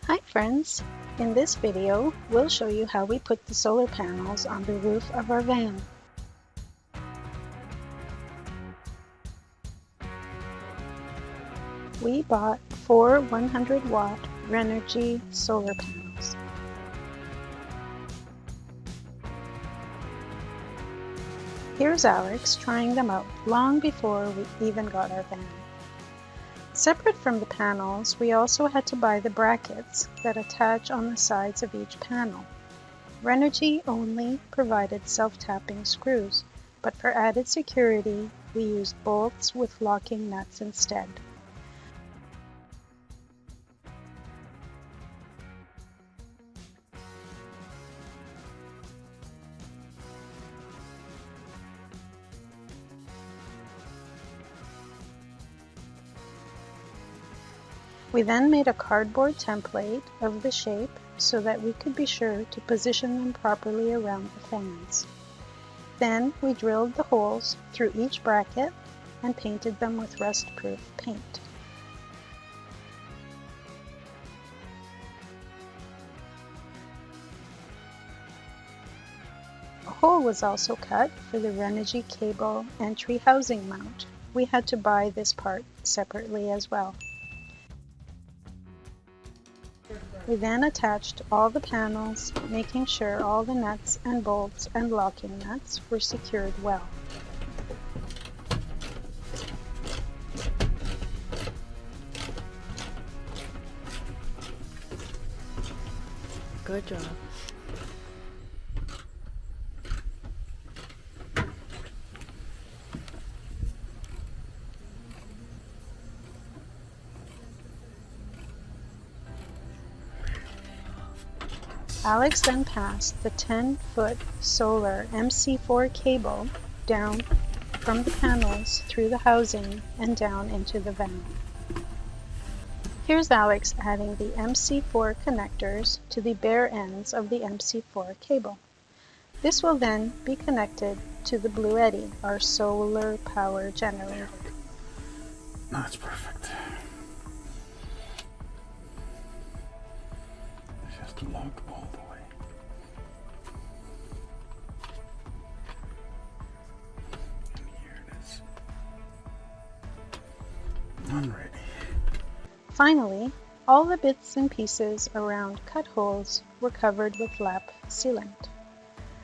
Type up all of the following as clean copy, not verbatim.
Hi friends! In this video, we'll show you how we put the solar panels on the roof of our van. We bought 4 100-watt Renogy solar panels. Here's Alex trying them out long before we even got our van. Separate from the panels, we also had to buy the brackets that attach on the sides of each panel. Renogy only provided self-tapping screws, but for added security, we used bolts with locking nuts instead. We then made a cardboard template of the shape so that we could be sure to position them properly around the fans. Then we drilled the holes through each bracket and painted them with rust-proof paint. A hole was also cut for the Renogy cable entry housing mount. We had to buy this part separately as well. We then attached all the panels, making sure all the nuts and bolts and locking nuts were secured well. Good job. Alex then passed the 10-foot solar MC4 cable down from the panels through the housing and down into the van. Here's Alex adding the MC4 connectors to the bare ends of the MC4 cable. This will then be connected to the Blue Eddy, our solar power generator. That's perfect. Just log all the way. And here it is. I'm ready. Finally, all the bits and pieces around cut holes were covered with lap sealant.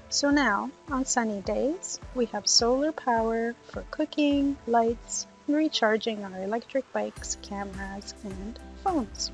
So now, on sunny days, we have solar power for cooking, lights, and recharging our electric bikes, cameras, and phones.